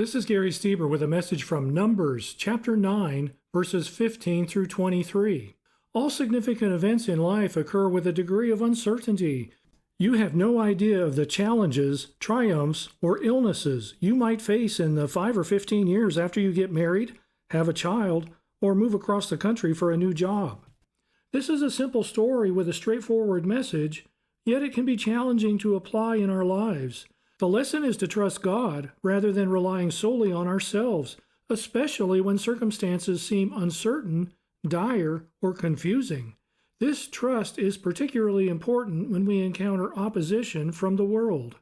This is Gary Stieber with a message from Numbers, chapter 9, verses 15 through 23. All significant events in life occur with a degree of uncertainty. You have no idea of the challenges, triumphs, or illnesses you might face in the 5 or 15 years after you get married, have a child, or move across the country for a new job. This is a simple story with a straightforward message, yet it can be challenging to apply in our lives. The lesson is to trust God rather than relying solely on ourselves, especially when circumstances seem uncertain, dire, or confusing. This trust is particularly important when we encounter opposition from the world.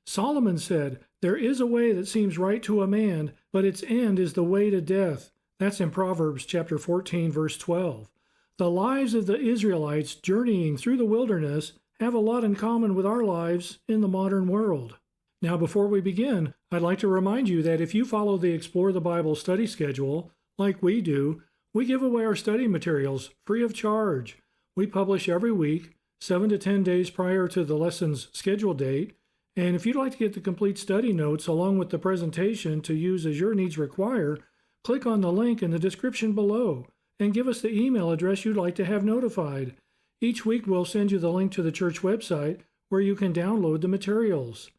Solomon said, "There is a way that seems right to a man, but its end is the way to death." That's in Proverbs chapter 14, verse 12. The lives of the Israelites journeying through the wilderness have a lot in common with our lives in the modern world. Now, before we begin, I'd like to remind you that if you follow the Explore the Bible study schedule, like we do, we give away our study materials free of charge. We publish every week, 7 to 10 days prior to the lesson's scheduled date, and if you'd like to get the complete study notes along with the presentation to use as your needs require, click on the link in the description below and give us the email address you'd like to have notified. Each week we'll send you the link to the church website where you can download the materials.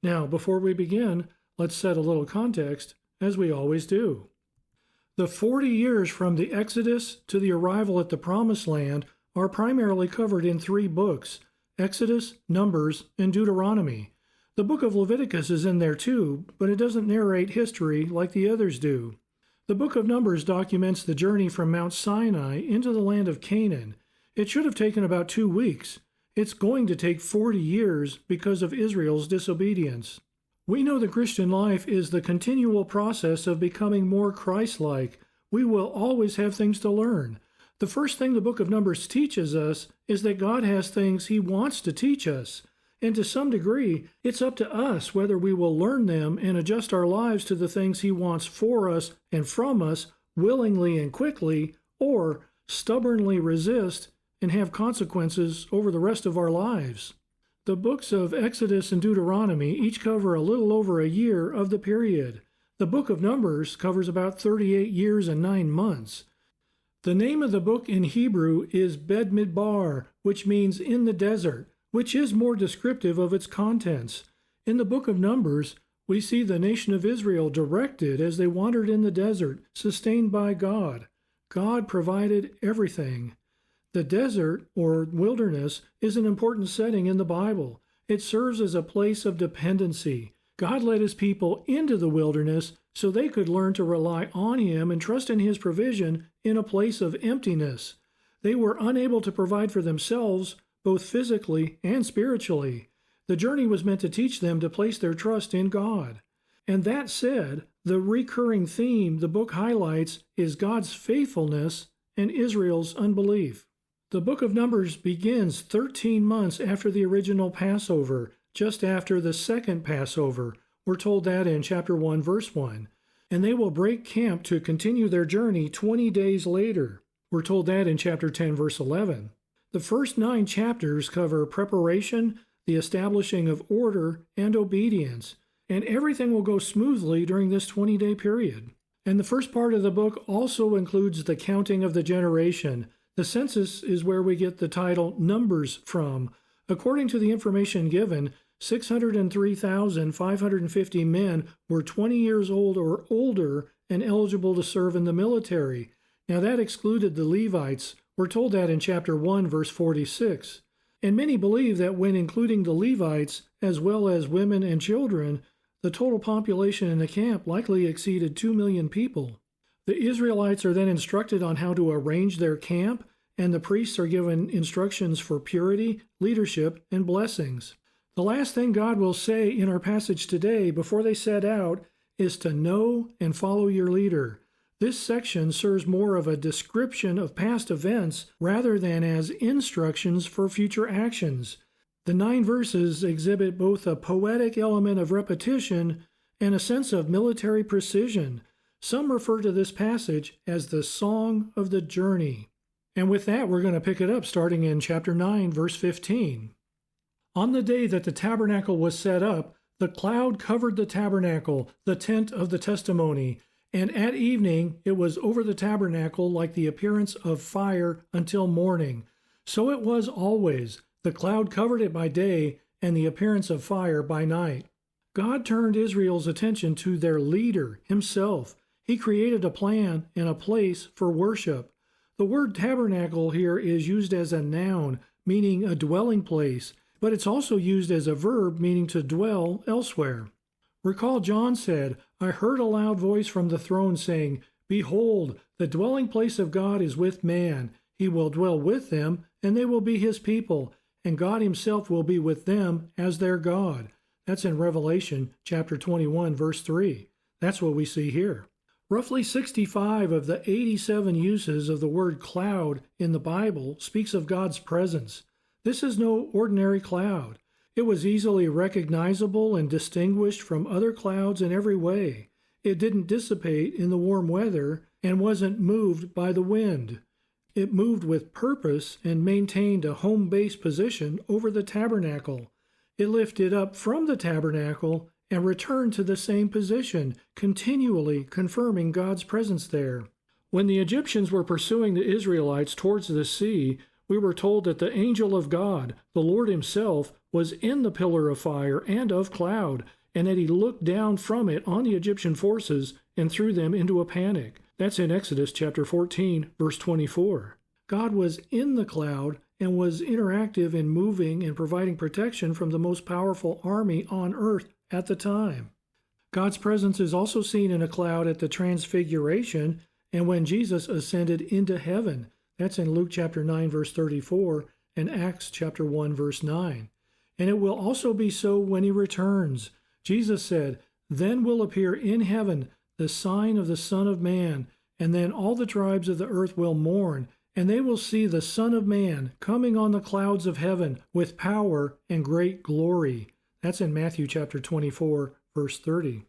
Now, before we begin, let's set a little context, as we always do. The 40 years from the Exodus to the arrival at the Promised Land are primarily covered in 3 books, Exodus, Numbers, and Deuteronomy. The book of Leviticus is in there too, but it doesn't narrate history like the others do. The book of Numbers documents the journey from Mount Sinai into the land of Canaan. It should have taken about 2 weeks. It's going to take 40 years because of Israel's disobedience. We know the Christian life is the continual process of becoming more Christ-like. We will always have things to learn. The first thing the book of Numbers teaches us is that God has things He wants to teach us. And to some degree, it's up to us whether we will learn them and adjust our lives to the things He wants for us and from us willingly and quickly, or stubbornly resist and have consequences over the rest of our lives. The books of Exodus and Deuteronomy each cover a little over a year of the period. The book of Numbers covers about 38 years and 9 months. The name of the book in Hebrew is Bed Midbar, which means in the desert, which is more descriptive of its contents. In the book of Numbers, we see the nation of Israel directed as they wandered in the desert, sustained by God. God provided everything. The desert, or wilderness, is an important setting in the Bible. It serves as a place of dependency. God led His people into the wilderness so they could learn to rely on Him and trust in His provision in a place of emptiness. They were unable to provide for themselves, both physically and spiritually. The journey was meant to teach them to place their trust in God. And that said, the recurring theme the book highlights is God's faithfulness and Israel's unbelief. The book of Numbers begins 13 months after the original Passover, just after the second Passover. We're told that in chapter 1, verse 1. And they will break camp to continue their journey 20 days later. We're told that in chapter 10, verse 11. The first 9 chapters cover preparation, the establishing of order, and obedience. And everything will go smoothly during this 20-day period. And the first part of the book also includes the counting of the generation. The census is where we get the title Numbers from. According to the information given, 603,550 men were 20 years old or older and eligible to serve in the military. Now that excluded the Levites. We're told that in chapter 1, verse 46. And many believe that when including the Levites, as well as women and children, the total population in the camp likely exceeded 2 million people. The Israelites are then instructed on how to arrange their camp, and the priests are given instructions for purity, leadership, and blessings. The last thing God will say in our passage today before they set out is to know and follow your leader. This section serves more of a description of past events rather than as instructions for future actions. The 9 verses exhibit both a poetic element of repetition and a sense of military precision. Some refer to this passage as the Song of the Journey. And with that, we're going to pick it up starting in chapter 9, verse 15. On the day that the tabernacle was set up, The cloud covered the tabernacle, the tent of the testimony, and at evening it was over the tabernacle like the appearance of fire until morning. So it was always. The cloud covered it by day, and the appearance of fire by night. God turned Israel's attention to their leader, himself. He created a plan and a place for worship. The word tabernacle here is used as a noun, meaning a dwelling place, but it's also used as a verb, meaning to dwell elsewhere. Recall John said, "I heard a loud voice from the throne saying, 'Behold, the dwelling place of God is with man. He will dwell with them, and they will be his people, and God himself will be with them as their God.'" That's in Revelation chapter 21, verse 3. That's what we see here. Roughly 65 of the 87 uses of the word cloud in the Bible speaks of God's presence. This is no ordinary cloud. It was easily recognizable and distinguished from other clouds in every way. It didn't dissipate in the warm weather and wasn't moved by the wind. It moved with purpose and maintained a home base position over the tabernacle. It lifted up from the tabernacle and returned to the same position, continually confirming God's presence there. When the Egyptians were pursuing the Israelites towards the sea, we were told that the angel of God, the Lord himself, was in the pillar of fire and of cloud, and that he looked down from it on the Egyptian forces and threw them into a panic. That's in Exodus chapter 14, verse 24. God was in the cloud and was interactive in moving and providing protection from the most powerful army on earth at the time. God's presence is also seen in a cloud at the Transfiguration and when Jesus ascended into heaven. That's in Luke chapter 9, verse 34, and Acts chapter 1, verse 9. And it will also be so when he returns. Jesus said, "Then will appear in heaven the sign of the Son of Man, and then all the tribes of the earth will mourn, and they will see the Son of Man coming on the clouds of heaven with power and great glory." That's in Matthew chapter 24, verse 30.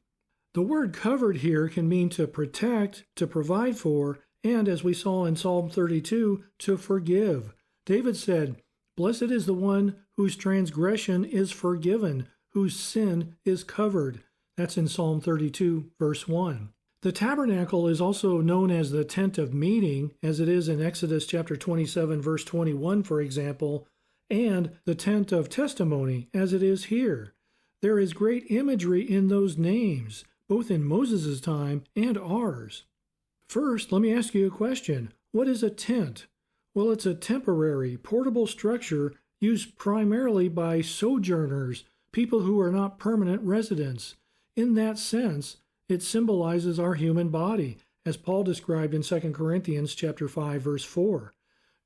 The word covered here can mean to protect, to provide for, and as we saw in Psalm 32, to forgive. David said, "Blessed is the one whose transgression is forgiven, whose sin is covered." That's in Psalm 32, verse 1. The tabernacle is also known as the tent of meeting, as it is in Exodus chapter 27, verse 21, for example, and the tent of testimony, as it is here. There is great imagery in those names, both in Moses' time and ours. First, let me ask you a question. What is a tent? Well, it's a temporary, portable structure used primarily by sojourners, people who are not permanent residents. In that sense, it symbolizes our human body, as Paul described in 2 Corinthians chapter 5, verse 4.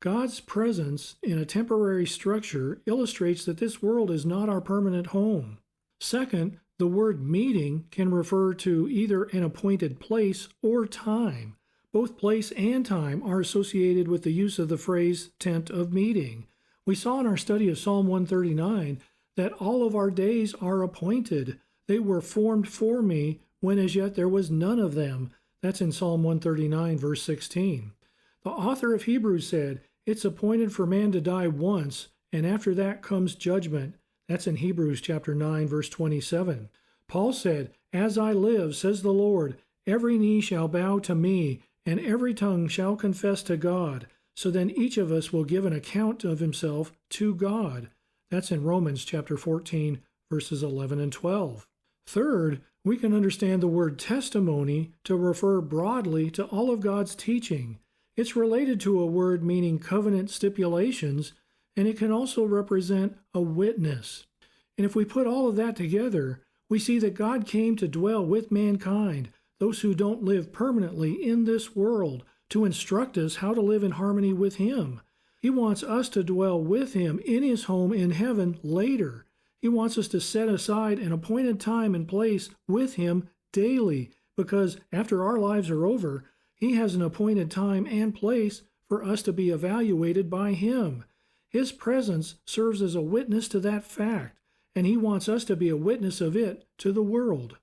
God's presence in a temporary structure illustrates that this world is not our permanent home. Second, the word meeting can refer to either an appointed place or time. Both place and time are associated with the use of the phrase tent of meeting. We saw in our study of Psalm 139 that all of our days are appointed. They were formed for me when as yet there was none of them. That's in Psalm 139, verse 16. The author of Hebrews said, "It's appointed for man to die once, and after that comes judgment." That's in Hebrews chapter 9, verse 27. Paul said, "As I live, says the Lord, every knee shall bow to me, and every tongue shall confess to God. So then each of us will give an account of himself to God." That's in Romans chapter 14, verses 11 and 12. Third, we can understand the word testimony to refer broadly to all of God's teaching. It's related to a word meaning covenant stipulations, and it can also represent a witness. And if we put all of that together, we see that God came to dwell with mankind, those who don't live permanently in this world, to instruct us how to live in harmony with Him. He wants us to dwell with Him in His home in heaven later. He wants us to set aside an appointed time and place with Him daily, because after our lives are over, He has an appointed time and place for us to be evaluated by Him. His presence serves as a witness to that fact, and He wants us to be a witness of it to the world.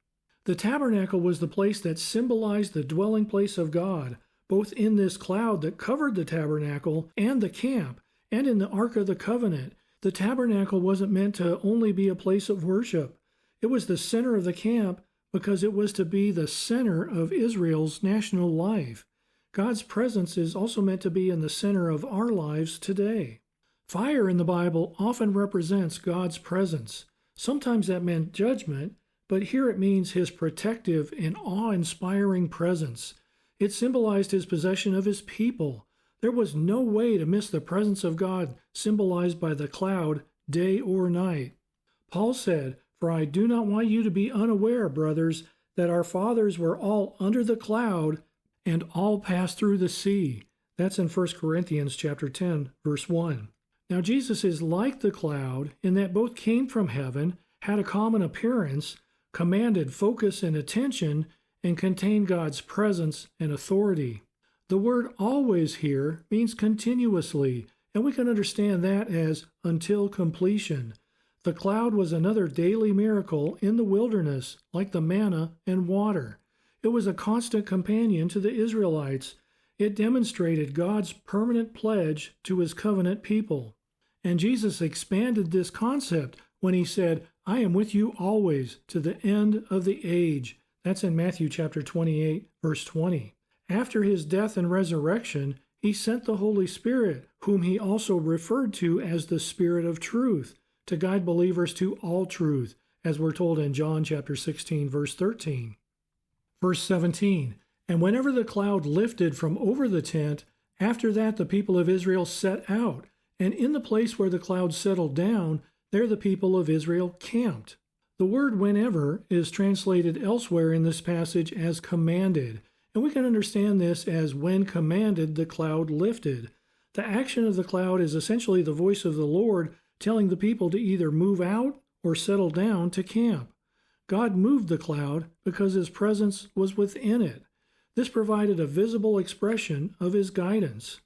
The tabernacle was the place that symbolized the dwelling place of God, both in this cloud that covered the tabernacle and the camp, and in the Ark of the Covenant. The tabernacle wasn't meant to only be a place of worship. It was the center of the camp because it was to be the center of Israel's national life. God's presence is also meant to be in the center of our lives today. Fire in the Bible often represents God's presence. Sometimes that meant judgment, but here it means his protective and awe-inspiring presence. It symbolized his possession of his people. There was no way to miss the presence of God symbolized by the cloud, day or night. Paul said, "For I do not want you to be unaware, brothers, that our fathers were all under the cloud and all passed through the sea." That's in 1 Corinthians chapter 10, verse 1. Now Jesus is like the cloud in that both came from heaven, had a common appearance, commanded focus and attention, and contained God's presence and authority. The word always here means continuously, and we can understand that as until completion. The cloud was another daily miracle in the wilderness, like the manna and water. It was a constant companion to the Israelites. It demonstrated God's permanent pledge to his covenant people. And Jesus expanded this concept when he said, "I am with you always to the end of the age." That's in Matthew chapter 28, verse 20. After his death and resurrection, he sent the Holy Spirit, whom he also referred to as the Spirit of truth, to guide believers to all truth, as we're told in John chapter 16, verse 13. Verse 17, "And whenever the cloud lifted from over the tent, after that the people of Israel set out, and in the place where the cloud settled down, there the people of Israel camped." The word "whenever" is translated elsewhere in this passage as "commanded," and we can understand this as "when commanded, the cloud lifted." The action of the cloud is essentially the voice of the Lord telling the people to either move out or settle down to camp. God moved the cloud because his presence was within it. This provided a visible expression of his guidance.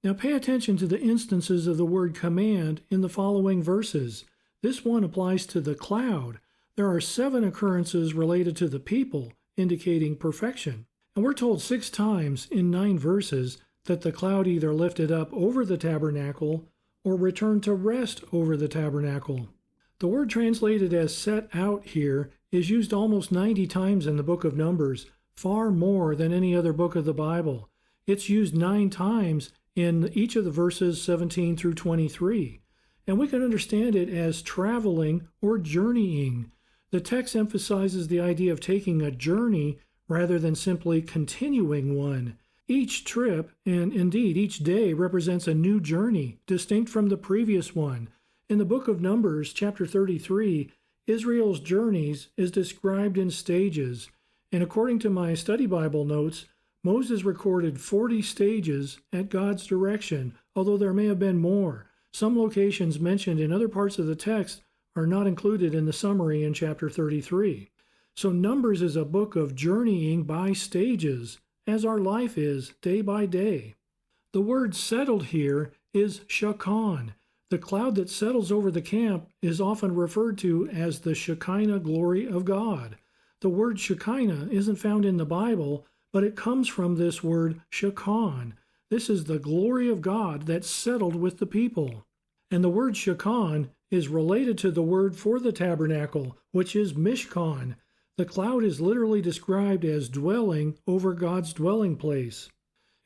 Now pay attention to the instances of the word command in the following verses. This one applies to the cloud. There are 7 occurrences related to the people, indicating perfection. And we're told 6 times in 9 verses that the cloud either lifted up over the tabernacle or returned to rest over the tabernacle. The word translated as "set out" here is used almost 90 times in the book of Numbers, far more than any other book of the Bible. It's used 9 times in each of the verses 17 through 23, and we can understand it as traveling or journeying. The text emphasizes the idea of taking a journey rather than simply continuing one. Each trip, and indeed each day, represents a new journey, distinct from the previous one. In the book of Numbers, chapter 33, Israel's journeys is described in stages, and according to my study Bible notes, Moses recorded 40 stages at God's direction, although there may have been more. Some locations mentioned in other parts of the text are not included in the summary in chapter 33. So Numbers is a book of journeying by stages, as our life is day by day. The word "settled" here is shakan. The cloud that settles over the camp is often referred to as the Shekinah glory of God. The word Shekinah isn't found in the Bible, but it comes from this word shakan. This is the glory of God that settled with the people. And the word shakan is related to the word for the tabernacle, which is mishkan. The cloud is literally described as dwelling over God's dwelling place.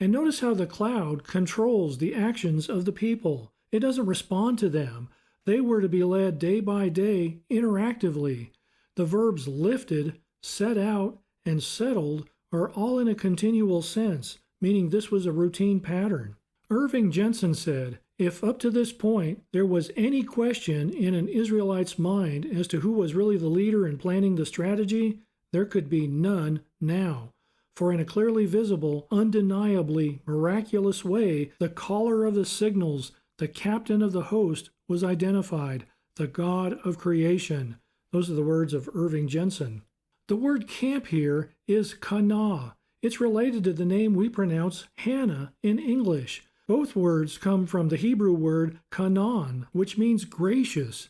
And notice how the cloud controls the actions of the people. It doesn't respond to them. They were to be led day by day interactively. The verbs lifted, set out, and settled are all in a continual sense, meaning this was a routine pattern. Irving Jensen said, "If up to this point there was any question in an Israelite's mind as to who was really the leader in planning the strategy, there could be none now. For in a clearly visible, undeniably miraculous way, the caller of the signals, the captain of the host, was identified, the God of creation." Those are the words of Irving Jensen. The word camp here is kana. It's related to the name we pronounce Hannah in English. Both words come from the Hebrew word kanan, which means gracious.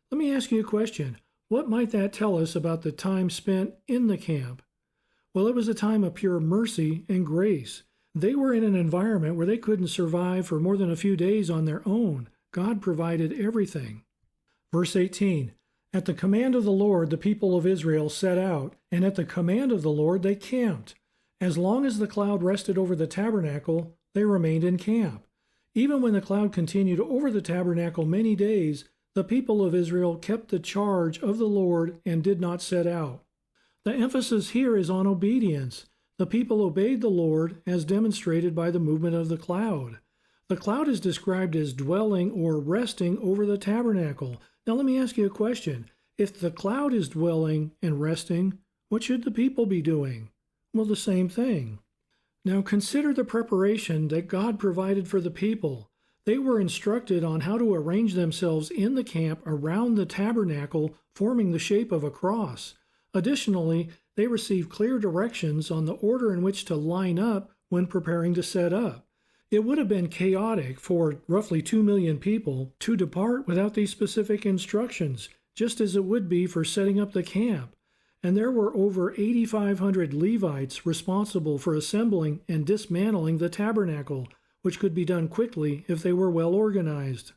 Let me ask you a question. What might that tell us about the time spent in the camp? Well, it was a time of pure mercy and grace. They were in an environment where they couldn't survive for more than a few days on their own. God provided everything. Verse 18, At the command of the Lord, the people of Israel set out, and at the command of the Lord they camped. As long as the cloud rested over the tabernacle, they remained in camp. Even when the cloud continued over the tabernacle many days, the people of Israel kept the charge of the Lord and did not set out. The emphasis here is on obedience. The people obeyed the Lord as demonstrated by the movement of the cloud. The cloud is described as dwelling or resting over the tabernacle. Now let me ask you a question. If the cloud is dwelling and resting, what should the people be doing? Well, the same thing. Now consider the preparation that God provided for the people. They were instructed on how to arrange themselves in the camp around the tabernacle, forming the shape of a cross. Additionally, they received clear directions on the order in which to line up when preparing to set up. It would have been chaotic for roughly 2 million people to depart without these specific instructions, just as it would be for setting up the camp. And there were over 8,500 Levites responsible for assembling and dismantling the tabernacle, which could be done quickly if they were well organized.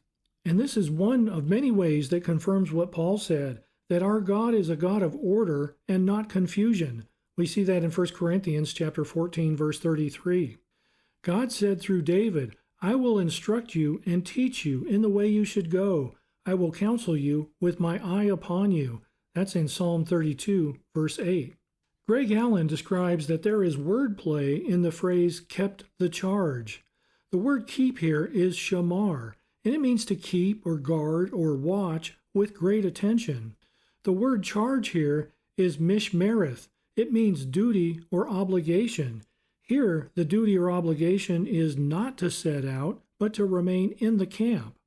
And this is one of many ways that confirms what Paul said, that our God is a God of order and not confusion. We see that in 1 Corinthians chapter 14, verse 33. God said through David, I will instruct you and teach you in the way you should go. I will counsel you with my eye upon you. That's in Psalm 32, verse 8. Greg Allen describes that there is wordplay in the phrase kept the charge. The word keep here is shamar, and it means to keep or guard or watch with great attention. The word charge here is mishmereth. It means duty or obligation. Here, the duty or obligation is not to set out, but to remain in the camp.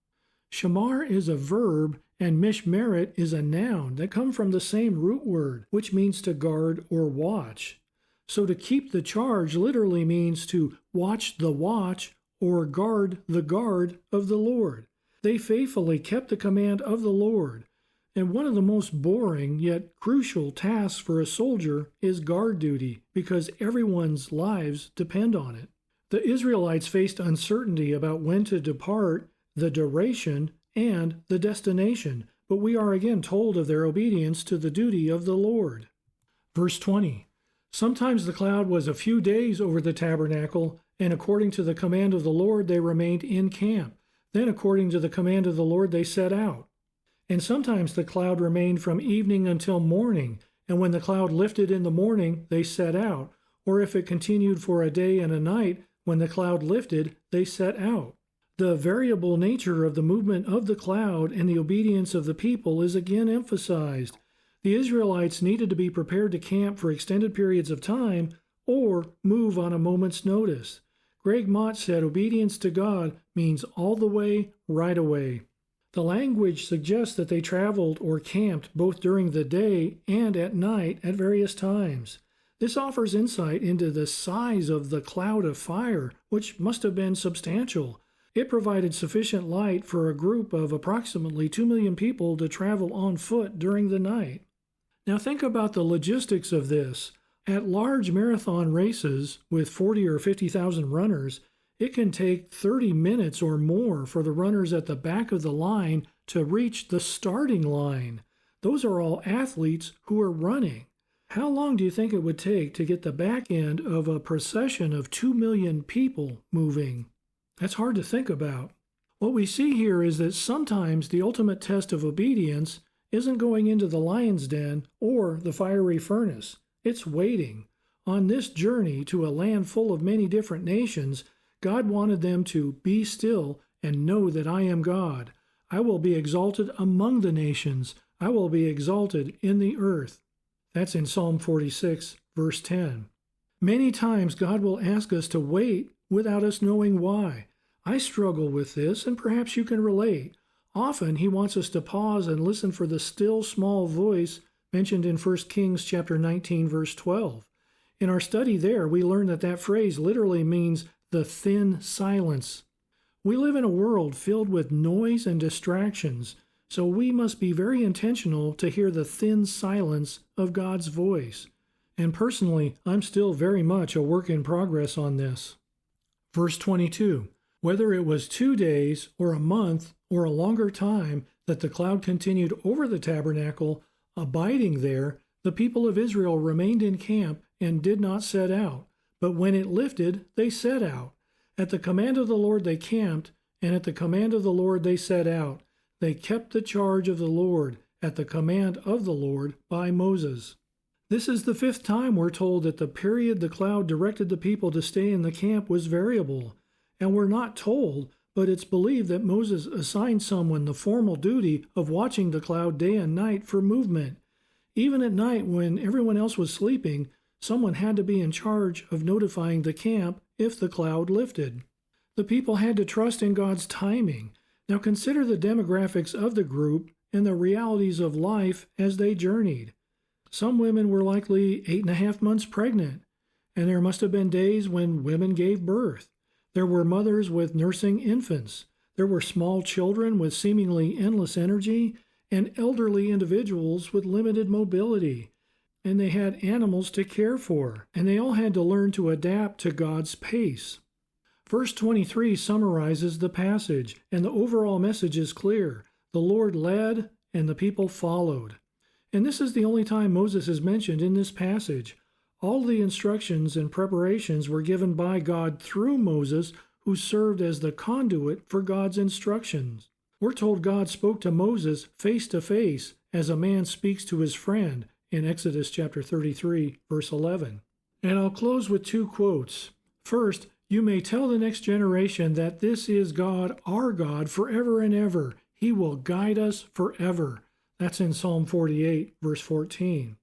Shamar is a verb, and mishmeret is a noun that come from the same root word, which means to guard or watch. So to keep the charge literally means to watch the watch or guard the guard of the Lord. They faithfully kept the command of the Lord. And one of the most boring yet crucial tasks for a soldier is guard duty, because everyone's lives depend on it. The Israelites faced uncertainty about when to depart, the duration, and the destination, but we are again told of their obedience to the duty of the Lord. Verse 20. Sometimes the cloud was a few days over the tabernacle, and according to the command of the Lord they remained in camp. Then according to the command of the Lord they set out. And sometimes the cloud remained from evening until morning, and when the cloud lifted in the morning, they set out. Or if it continued for a day and a night, when the cloud lifted, they set out. The variable nature of the movement of the cloud and the obedience of the people is again emphasized. The Israelites needed to be prepared to camp for extended periods of time or move on a moment's notice. Greg Mott said obedience to God means all the way, right away. The language suggests that they traveled or camped both during the day and at night at various times. This offers insight into the size of the cloud of fire, which must have been substantial. It provided sufficient light for a group of approximately 2 million people to travel on foot during the night. Now think about the logistics of this. At large marathon races with 40 or 50,000 runners, it can take 30 minutes or more for the runners at the back of the line to reach the starting line. Those are all athletes who are running. How long do you think it would take to get the back end of a procession of 2 million people moving? That's hard to think about. What we see here is that sometimes the ultimate test of obedience isn't going into the lion's den or the fiery furnace. It's waiting. On this journey to a land full of many different nations, God wanted them to be still and know that I am God. I will be exalted among the nations. I will be exalted in the earth. That's in Psalm 46, verse 10. Many times God will ask us to wait without us knowing why. I struggle with this, and perhaps you can relate. Often he wants us to pause and listen for the still small voice mentioned in 1 Kings chapter 19, verse 12. In our study there, we learned that phrase literally means the thin silence. We live in a world filled with noise and distractions, so we must be very intentional to hear the thin silence of God's voice. And personally, I'm still very much a work in progress on this. Verse 22, whether it was 2 days or a month or a longer time, that the cloud continued over the tabernacle, abiding there, the people of Israel remained in camp and did not set out. But when it lifted, they set out. At the command of the Lord they camped, and at the command of the Lord they set out. They kept the charge of the Lord at the command of the Lord by Moses. This is the 5th time we're told that the period the cloud directed the people to stay in the camp was variable. And we're not told, but it's believed that Moses assigned someone the formal duty of watching the cloud day and night for movement. Even at night when everyone else was sleeping, someone had to be in charge of notifying the camp if the cloud lifted. The people had to trust in God's timing. Now consider the demographics of the group and the realities of life as they journeyed. Some women were likely 8.5 months pregnant, and there must have been days when women gave birth. There were mothers with nursing infants. There were small children with seemingly endless energy, and elderly individuals with limited mobility. And they had animals to care for, and they all had to learn to adapt to God's pace. Verse 23 summarizes the passage, and the overall message is clear. The Lord led, and the people followed. And this is the only time Moses is mentioned in this passage. All the instructions and preparations were given by God through Moses, who served as the conduit for God's instructions. We're told God spoke to Moses face to face as a man speaks to his friend in Exodus chapter 33, verse 11. And I'll close with 2 quotes. First, you may tell the next generation that this is God, our God, forever and ever. He will guide us forever. That's in Psalm 48, verse 14.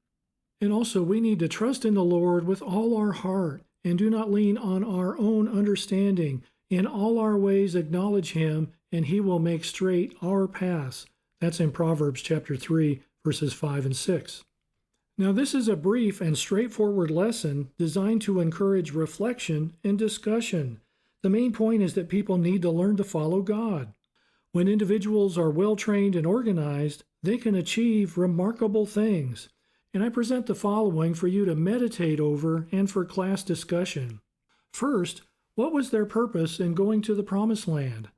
And also, we need to trust in the Lord with all our heart and do not lean on our own understanding. In all our ways acknowledge Him, and He will make straight our paths. That's in Proverbs chapter 3, verses 5 and 6. Now, this is a brief and straightforward lesson designed to encourage reflection and discussion. The main point is that people need to learn to follow God. When individuals are well-trained and organized, they can achieve remarkable things. And I present the following for you to meditate over and for class discussion. First, what was their purpose in going to the Promised Land?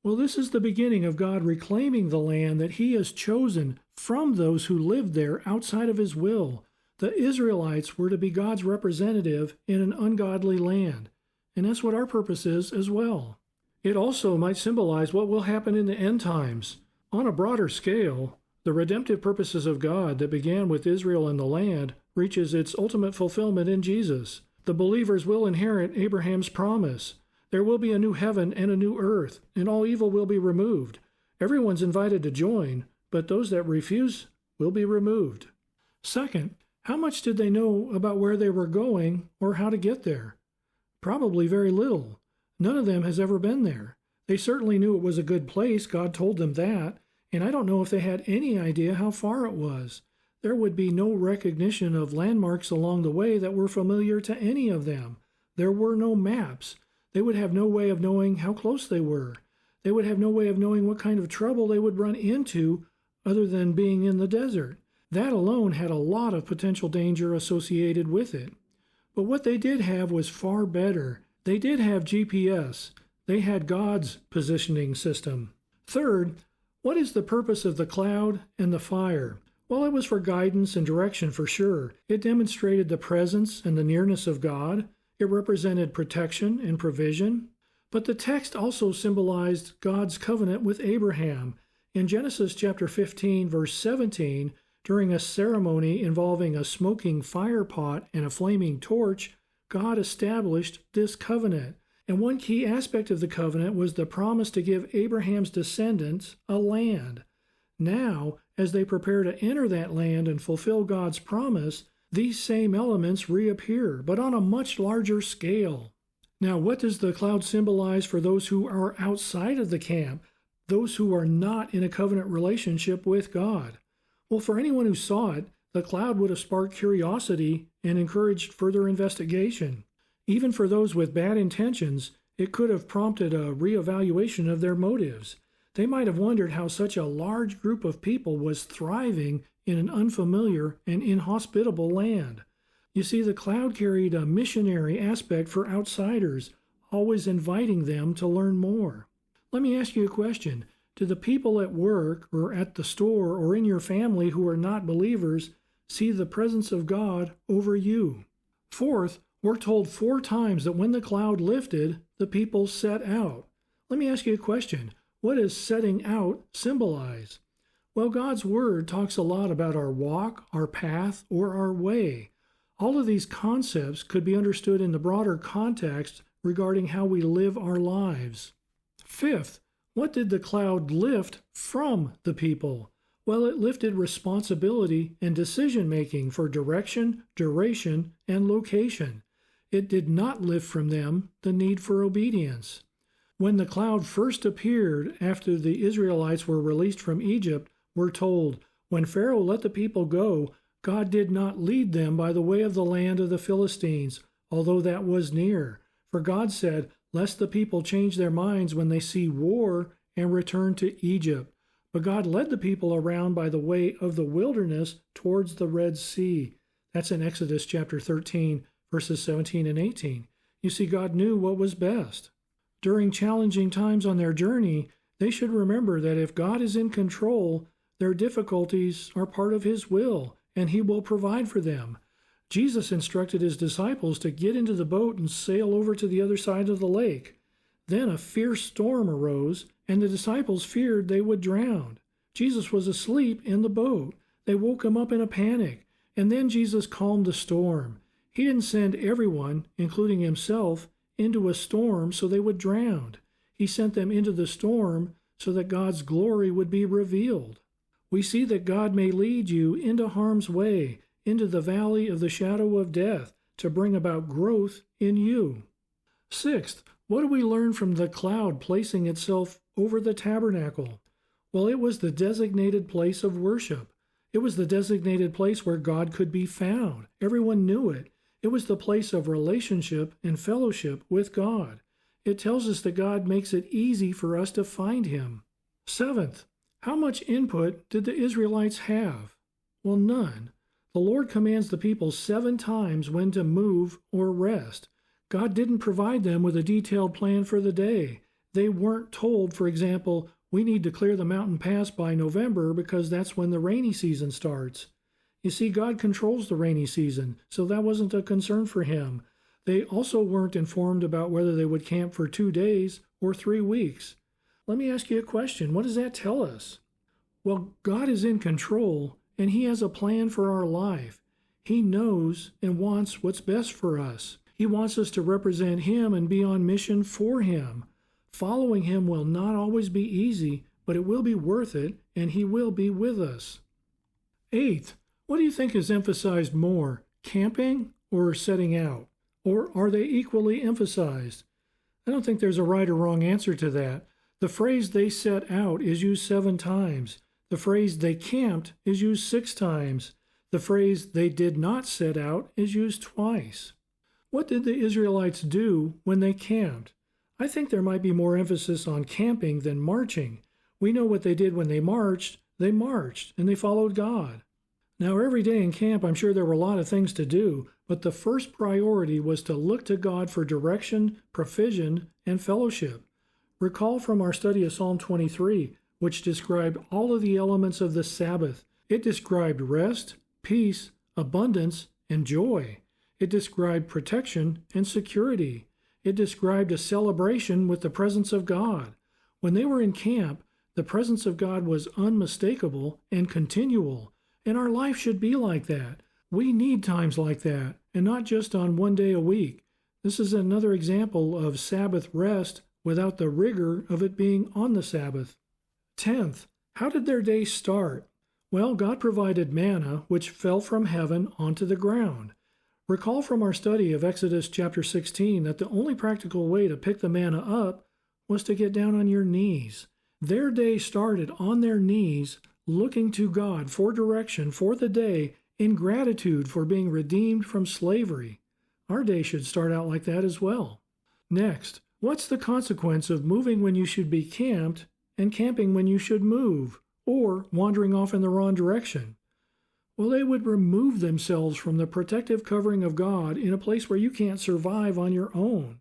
Well, this is the beginning of God reclaiming the land that He has chosen from those who lived there outside of His will. The Israelites were to be God's representative in an ungodly land, and that's what our purpose is as well. It also might symbolize what will happen in the end times. On a broader scale, the redemptive purposes of God that began with Israel and the land reaches its ultimate fulfillment in Jesus. The believers will inherit Abraham's promise. There will be a new heaven and a new earth, and all evil will be removed. Everyone's invited to join, but those that refuse will be removed. Second, how much did they know about where they were going or how to get there? Probably very little. None of them has ever been there. They certainly knew it was a good place. God told them that. And I don't know if they had any idea how far it was. There would be no recognition of landmarks along the way that were familiar to any of them. There were no maps. They would have no way of knowing how close they were. They would have no way of knowing what kind of trouble they would run into other than being in the desert. That alone had a lot of potential danger associated with it. But what they did have was far better. They did have GPS. They had God's positioning system. Third, what is the purpose of the cloud and the fire? Well, it was for guidance and direction for sure. It demonstrated the presence and the nearness of God. It represented protection and provision. But the text also symbolized God's covenant with Abraham. In Genesis chapter 15, verse 17, during a ceremony involving a smoking fire pot and a flaming torch, God established this covenant. And one key aspect of the covenant was the promise to give Abraham's descendants a land. Now, as they prepare to enter that land and fulfill God's promise, these same elements reappear, but on a much larger scale. Now, what does the cloud symbolize for those who are outside of the camp, those who are not in a covenant relationship with God? Well, for anyone who saw it, the cloud would have sparked curiosity and encouraged further investigation. Even for those with bad intentions, it could have prompted a reevaluation of their motives. They might have wondered how such a large group of people was thriving in an unfamiliar and inhospitable land. You see, the cloud carried a missionary aspect for outsiders, always inviting them to learn more. Let me ask you a question. Do the people at work or at the store or in your family who are not believers see the presence of God over you? Fourth, we're told 4 times that when the cloud lifted, the people set out. Let me ask you a question. What does setting out symbolize? Well, God's Word talks a lot about our walk, our path, or our way. All of these concepts could be understood in the broader context regarding how we live our lives. Fifth, what did the cloud lift from the people? Well, it lifted responsibility and decision-making for direction, duration, and location. It did not lift from them the need for obedience. When the cloud first appeared after the Israelites were released from Egypt, we're told, when Pharaoh let the people go, God did not lead them by the way of the land of the Philistines, although that was near. For God said, lest the people change their minds when they see war and return to Egypt. But God led the people around by the way of the wilderness towards the Red Sea. That's in Exodus chapter 13, verses 17 and 18. You see, God knew what was best. During challenging times on their journey, they should remember that if God is in control, their difficulties are part of His will, and He will provide for them. Jesus instructed His disciples to get into the boat and sail over to the other side of the lake. Then a fierce storm arose, and the disciples feared they would drown. Jesus was asleep in the boat. They woke Him up in a panic, and then Jesus calmed the storm. He didn't send everyone, including Himself, into a storm so they would drown. He sent them into the storm so that God's glory would be revealed. We see that God may lead you into harm's way, into the valley of the shadow of death, to bring about growth in you. Sixth, what do we learn from the cloud placing itself over the tabernacle? Well, it was the designated place of worship. It was the designated place where God could be found. Everyone knew it. It was the place of relationship and fellowship with God. It tells us that God makes it easy for us to find Him. Seventh, how much input did the Israelites have? Well, none. The Lord commands the people 7 times when to move or rest. God didn't provide them with a detailed plan for the day. They weren't told, for example, we need to clear the mountain pass by November because that's when the rainy season starts. You see, God controls the rainy season, so that wasn't a concern for Him. They also weren't informed about whether they would camp for 2 days or 3 weeks. Let me ask you a question. What does that tell us? Well, God is in control, and He has a plan for our life. He knows and wants what's best for us. He wants us to represent Him and be on mission for Him. Following Him will not always be easy, but it will be worth it, and He will be with us. Eighth, what do you think is emphasized more, camping or setting out? Or are they equally emphasized? I don't think there's a right or wrong answer to that. The phrase they set out is used 7 times. The phrase they camped is used 6 times. The phrase they did not set out is used twice. What did the Israelites do when they camped? I think there might be more emphasis on camping than marching. We know what they did when they marched, and they followed God. Now, every day in camp, I'm sure there were a lot of things to do, but the first priority was to look to God for direction, provision, and fellowship. Recall from our study of Psalm 23, which described all of the elements of the Sabbath. It described rest, peace, abundance, and joy. It described protection and security. It described a celebration with the presence of God. When they were in camp, the presence of God was unmistakable and continual. And our life should be like that. We need times like that, and not just on 1 day a week. This is another example of Sabbath rest without the rigor of it being on the Sabbath. 10th, how did their day start? Well, God provided manna, which fell from heaven onto the ground. Recall from our study of Exodus chapter 16 that the only practical way to pick the manna up was to get down on your knees. Their day started on their knees, looking to God for direction for the day in gratitude for being redeemed from slavery. Our day should start out like that as well. Next, what's the consequence of moving when you should be camped and camping when you should move, or wandering off in the wrong direction? Well, they would remove themselves from the protective covering of God in a place where you can't survive on your own.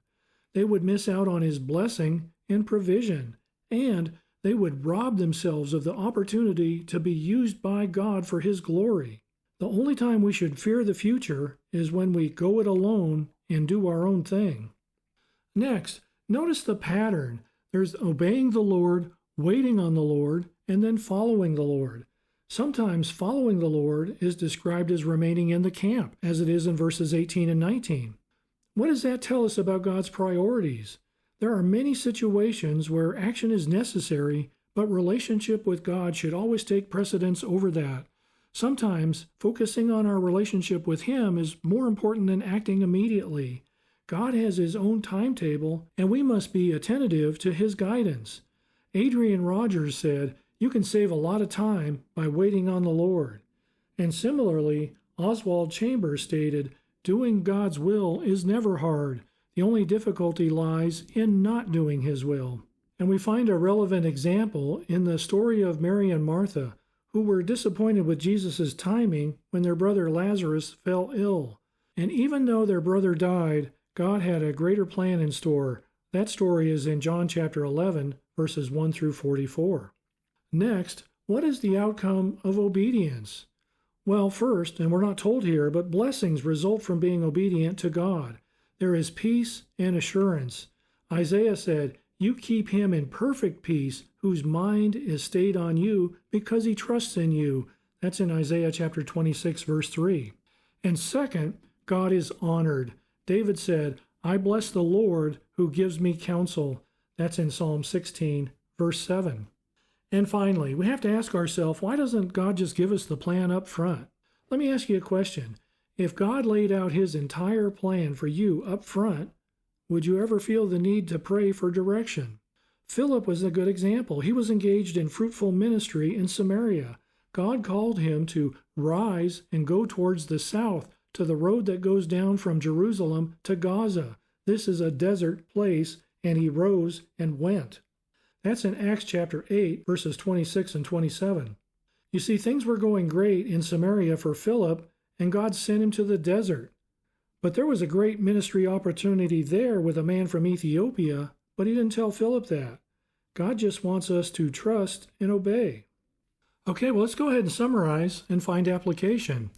They would miss out on His blessing and provision, and They would rob themselves of the opportunity to be used by God for His glory. The only time we should fear the future is when we go it alone and do our own thing. Next, notice the pattern. There's obeying the Lord, waiting on the Lord, and then following the Lord. Sometimes following the Lord is described as remaining in the camp, as it is in verses 18 and 19. What does that tell us about God's priorities? There are many situations where action is necessary, but relationship with God should always take precedence over that. Sometimes focusing on our relationship with Him is more important than acting immediately. God has His own timetable, and we must be attentive to His guidance. Adrian Rogers said, "You can save a lot of time by waiting on the Lord." And similarly, Oswald Chambers stated, "Doing God's will is never hard. The only difficulty lies in not doing His will." And we find a relevant example in the story of Mary and Martha, who were disappointed with Jesus' timing when their brother Lazarus fell ill. And even though their brother died, God had a greater plan in store. That story is in John chapter 11, verses 1 through 44. Next, what is the outcome of obedience? Well, first, and we're not told here, but blessings result from being obedient to God. There is peace and assurance. Isaiah said, "You keep him in perfect peace, whose mind is stayed on you because he trusts in you." That's in Isaiah chapter 26, verse 3. And second, God is honored. David said, "I bless the Lord who gives me counsel." That's in Psalm 16, verse 7. And finally, we have to ask ourselves, why doesn't God just give us the plan up front? Let me ask you a question. If God laid out His entire plan for you up front, would you ever feel the need to pray for direction? Philip was a good example. He was engaged in fruitful ministry in Samaria. God called him to rise and go towards the south to the road that goes down from Jerusalem to Gaza. This is a desert place, and he rose and went. That's in Acts chapter 8, verses 26 and 27. You see, things were going great in Samaria for Philip, and God sent him to the desert. But there was a great ministry opportunity there with a man from Ethiopia, but he didn't tell Philip that. God just wants us to trust and obey. Okay, well, let's go ahead and summarize and find application.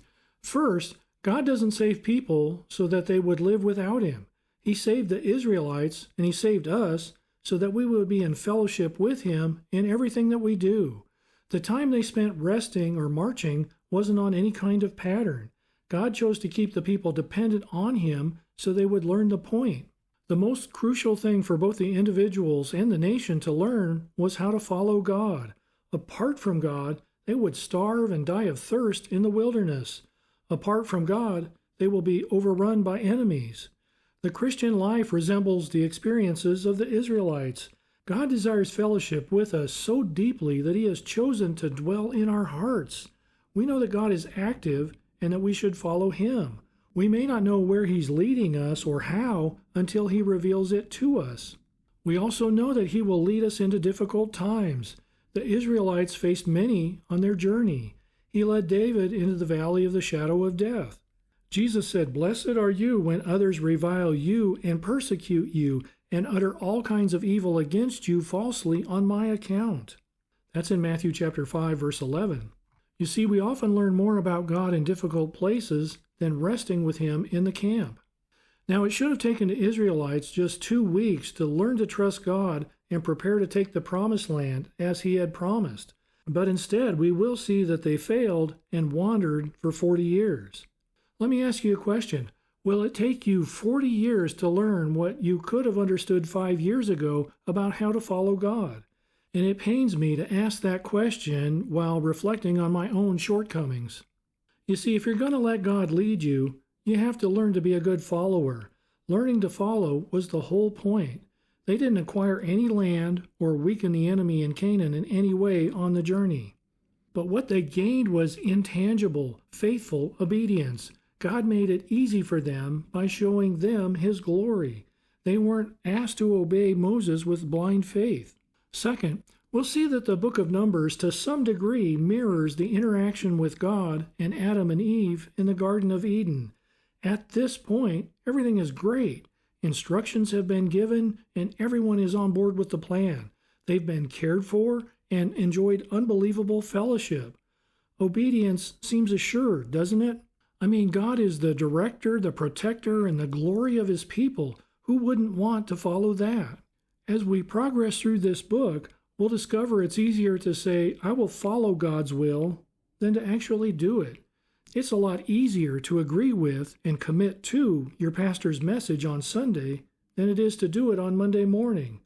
First, God doesn't save people so that they would live without Him. He saved the Israelites, and He saved us so that we would be in fellowship with Him in everything that we do. The time they spent resting or marching wasn't on any kind of pattern. God chose to keep the people dependent on Him so they would learn the point. The most crucial thing for both the individuals and the nation to learn was how to follow God. Apart from God, they would starve and die of thirst in the wilderness. Apart from God, they will be overrun by enemies. The Christian life resembles the experiences of the Israelites. God desires fellowship with us so deeply that He has chosen to dwell in our hearts. We know that God is active and that we should follow Him. We may not know where He's leading us or how until He reveals it to us. We also know that He will lead us into difficult times. The Israelites faced many on their journey. He led David into the valley of the shadow of death. Jesus said, "Blessed are you when others revile you and persecute you and utter all kinds of evil against you falsely on my account." That's in Matthew chapter 5, verse 11. You see, we often learn more about God in difficult places than resting with Him in the camp. Now, it should have taken the Israelites just 2 weeks to learn to trust God and prepare to take the promised land as He had promised. But instead, we will see that they failed and wandered for 40 years. Let me ask you a question. Will it take you 40 years to learn what you could have understood 5 years ago about how to follow God? And it pains me to ask that question while reflecting on my own shortcomings. You see, if you're going to let God lead you, you have to learn to be a good follower. Learning to follow was the whole point. They didn't acquire any land or weaken the enemy in Canaan in any way on the journey. But what they gained was intangible, faithful obedience. God made it easy for them by showing them His glory. They weren't asked to obey Moses with blind faith. Second, we'll see that the book of Numbers to some degree mirrors the interaction with God and Adam and Eve in the Garden of Eden. At this point, everything is great. Instructions have been given, and everyone is on board with the plan. They've been cared for and enjoyed unbelievable fellowship. Obedience seems assured, doesn't it? I mean, God is the director, the protector, and the glory of his people. Who wouldn't want to follow that? As we progress through this book, we'll discover it's easier to say, I will follow God's will, than to actually do it. It's a lot easier to agree with and commit to your pastor's message on Sunday than it is to do it on Monday morning.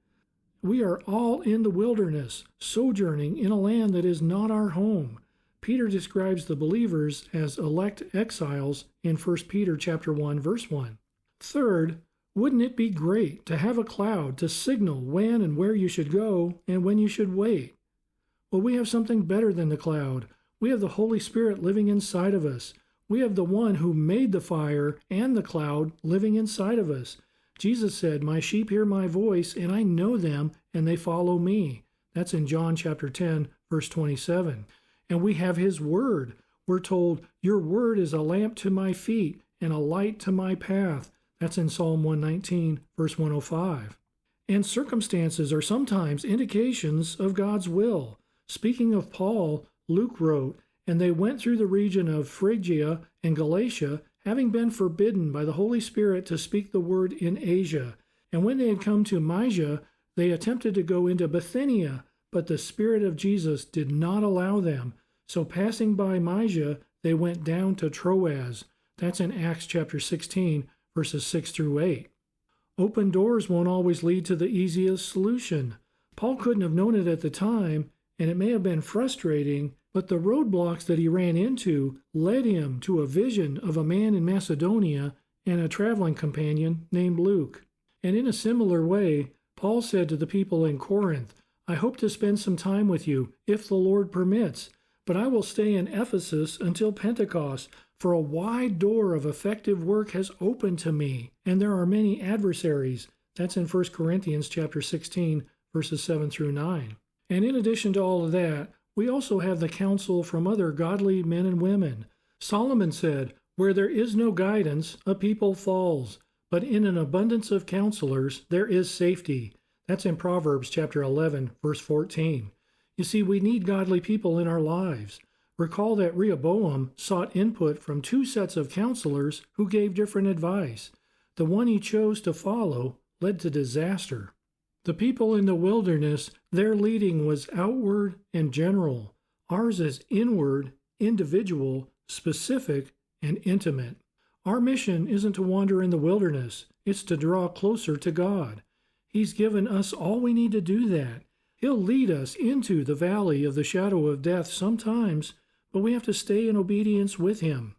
We are all in the wilderness, sojourning in a land that is not our home. Peter describes the believers as elect exiles in 1 Peter chapter 1, verse 1. Third, wouldn't it be great to have a cloud to signal when and where you should go and when you should wait? Well, we have something better than the cloud. We have the Holy Spirit living inside of us. We have the one who made the fire and the cloud living inside of us. Jesus said, my sheep hear my voice, and I know them, and they follow me. That's in John chapter 10, verse 27. And we have his word. We're told, your word is a lamp to my feet and a light to my path. That's in Psalm 119, verse 105. And circumstances are sometimes indications of God's will. Speaking of Paul, Luke wrote, and they went through the region of Phrygia and Galatia, having been forbidden by the Holy Spirit to speak the word in Asia. And when they had come to Mysia, they attempted to go into Bithynia, but the Spirit of Jesus did not allow them. So passing by Mysia, they went down to Troas. That's in Acts chapter 16, verses 6 through 8. Open doors won't always lead to the easiest solution. Paul couldn't have known it at the time, and it may have been frustrating, but the roadblocks that he ran into led him to a vision of a man in Macedonia and a traveling companion named Luke. And in a similar way, Paul said to the people in Corinth, I hope to spend some time with you, if the Lord permits, but I will stay in Ephesus until Pentecost, for a wide door of effective work has opened to me, and there are many adversaries. That's in 1 Corinthians chapter 16, verses 7 through 9. And in addition to all of that, we also have the counsel from other godly men and women. Solomon said, where there is no guidance, a people falls, but in an abundance of counselors there is safety. That's in Proverbs chapter 11, verse 14. You see, we need godly people in our lives. Recall that Rehoboam sought input from two sets of counselors who gave different advice. The one he chose to follow led to disaster. The people in the wilderness, their leading was outward and general. Ours is inward, individual, specific, and intimate. Our mission isn't to wander in the wilderness. It's to draw closer to God. He's given us all we need to do that. He'll lead us into the valley of the shadow of death sometimes, but we have to stay in obedience with him.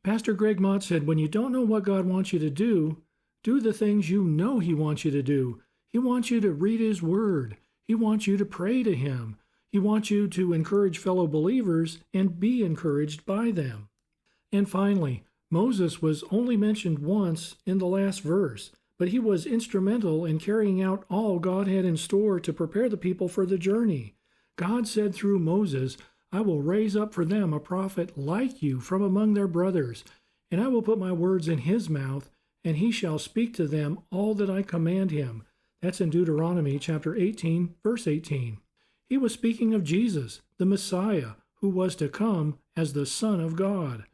Pastor Greg Mott said, when you don't know what God wants you to do the things you know he wants you to do. He wants you to read his word. He wants you to pray to him. He wants you to encourage fellow believers and be encouraged by them. And finally, Moses was only mentioned once in the last verse, but he was instrumental in carrying out all God had in store to prepare the people for the journey. God said through Moses, I will raise up for them a prophet like you from among their brothers, and I will put my words in his mouth, and he shall speak to them all that I command him. That's in Deuteronomy chapter 18, verse 18. He was speaking of Jesus, the Messiah, who was to come as the Son of God.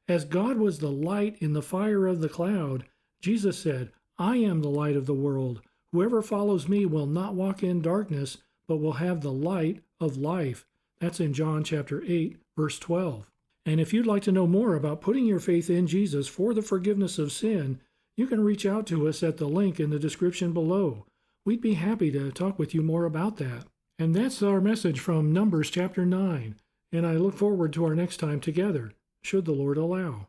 As God was the light in the fire of the cloud, Jesus said, I am the light of the world. Whoever follows me will not walk in darkness, but will have the light of life. That's in John chapter 8, verse 12. And if you'd like to know more about putting your faith in Jesus for the forgiveness of sin, you can reach out to us at the link in the description below. We'd be happy to talk with you more about that. And that's our message from Numbers chapter 9. And I look forward to our next time together, should the Lord allow.